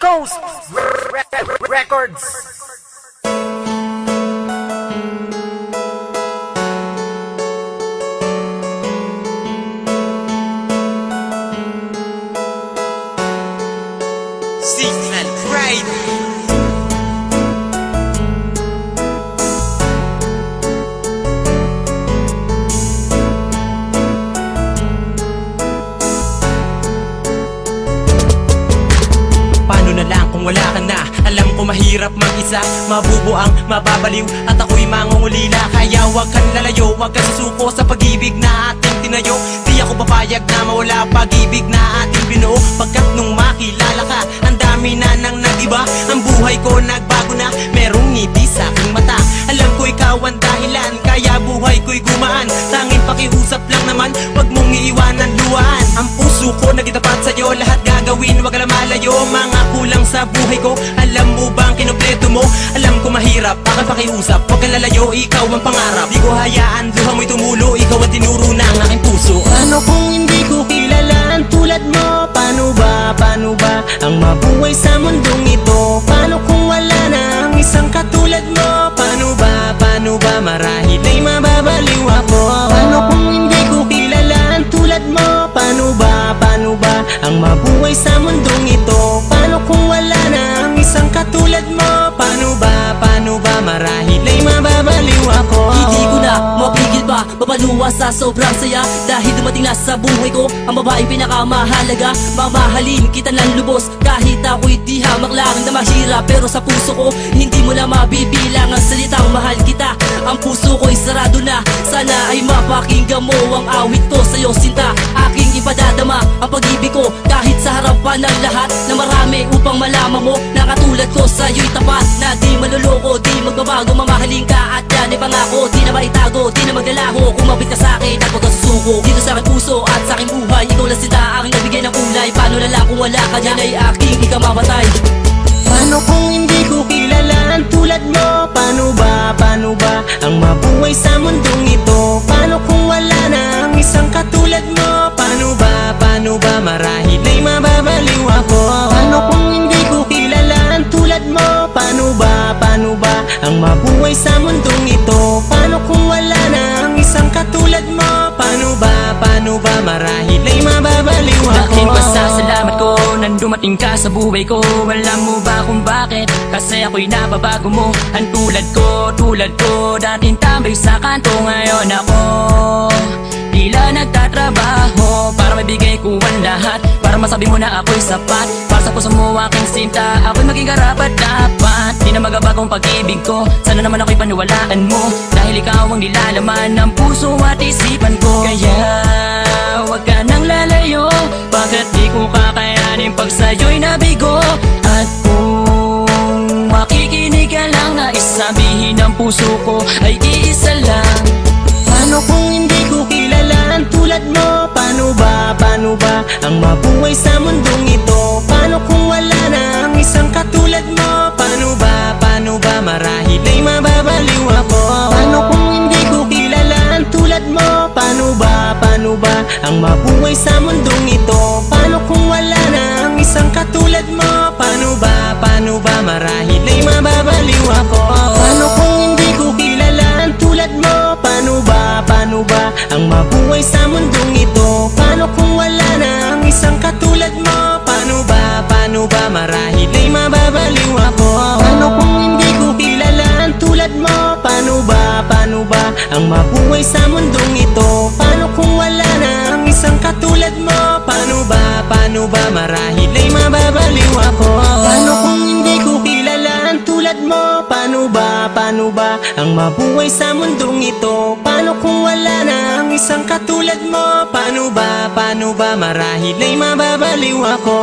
Coast Records. Signal Pride. Paano na lang kung wala ka na? Alam ko mahirap mag-isa, mabubuang, mababaliw at ako'y mangungulila. Kaya wag kang lalayo, wag kang susuko sa pag-ibig na ating tinayo. Di ako papayag na mawala pag-ibig na ating binuo. Pagkat nung makilala ka, ang dami na nang nag-iba. Ang buhay ko nagbago na, merong ngiti sa aking mata. Alam ko ikaw ang dahilan, kaya buhay ko'y gumaan. Tanging pakiusap lang naman, wag mong iiwanan luhaan. Ang puso ko nagitapat sa'yo, lahat gagawin, wag ka lang malayo. Mga kulang sa buhay ko, alam mo bang kinumpleto mo? Alam ko mahirap, aking pakiusap, wag kang lalayo, ikaw ang pangarap. Di ko hayaan, luha mo'y tumulo, ikaw ang tinuro ng aking puso. Paano kung hindi ko kilala ang tulad mo? Paano ba ang mabuhay sa mundong ito? Paano kung wala na ang isang katulad mo? Paano ba marahil ay mababaliw ako? Paano kung hindi ko kilala ang tulad mo? Paano ba ang mabuhay sa mundong ito? Paano kung wala na ang isang katulad mo? Paano ba marahil ay mababaliw ako? Hindi ko na mapigil pa, mapaluwa sa sobrang saya. Dahil dumating na sa buhay ko ang babaeng pinakamahalaga. Mamahalin kita ng lubos kahit ako'y di hamak lang na mahirap. Pero sa puso ko hindi mo na mabibilang ang salitang mahal kita. Ang puso ko'y sarado na, sana ay mapakinggan mo ang awit ko sa'yo sinta. Aking ipadadama ang pag-ibig ko kahit sa harapan ng lahat na marami, upang malaman mo na katulad ko sa'yo'y tapat. Na di maluloko, di magbabago, mamahalin ka at yan ay pangako. Di na maitago, di na maglalaho, kumapit ka sa'kin at huwag kang susuko. Dito sa aking puso at sa aking buhay, ikaw lang sila aking nagbigay ng kulay. Paano na lang kung wala ka dyan ay aking ikamamatay. Paano kung hindi ko kilala ang tulad mo? Paano ba ang mabuhay sa mundong ito? Paano kung wala na ang isang katulad mo? Paano ba marahil ay mababaliw ako? Paano kung hindi ko kilala ang tulad mo? Paano ba ang mabuhay sa mundong ito? Paano kung wala na ang isang katulad mo? Paano ba marahil ay mababaliw ako? Dahil pasasalamat ko nang dumating ka sa buhay ko. Alam mo ba kung bakit? Kasi ako'y nababago mo. Ang tulad ko dating tambay sa kanto. Ngayon ako tila nagtatrabaho para mabigay ko ang lahat, para masabi mo na ako'y sapat. Para sa puso mo aking sinta, ako'y maging karapat dapat. Di na magabagong pag-ibig ko, sana naman ako'y paniwalaan mo. Dahil ikaw ang nilalaman ng puso at isipan ko. Kaya wag ka nang lalayo, bakit di ko kakayanin pag sa'yo'y nabigo? At kung makikinig ka lang, na isabihin ng puso ko ay iisa lang. Paano kung hindi ko kilala ang tulad mo? Paano ba ang mabuhay sa mundong ito? Paano kung wala na ang isang katulad mo? Paano ba marahil ay mababaliw ako? Paano kung hindi ko kilala ang tulad mo? Paano ba ang mabuhay sa mundong ito? Paano kung wala na ang isang katulad mo? Paano ba marahil ay mababaliw ako? Paano kung hindi ko kilala ang tulad mo? Paano ba ang mabuhay sa mundong ito? Paano kung wala na ang isang katulad mo? Paano ba marahil ay mababaliw ako? Paano kung hindi ko kilala ang tulad mo? Paano ba ang mabuhay sa mundong ito? Paano kung wala na ang isang katulad mo? Paano ba marahil ay mababaliw ako? Paano kung hindi ko kilala ang tulad mo? Paano ba ang mabuhay sa mundong ito? Paano kung wala na ang isang katulad mo? Paano ba marahil ay mababaliw ako?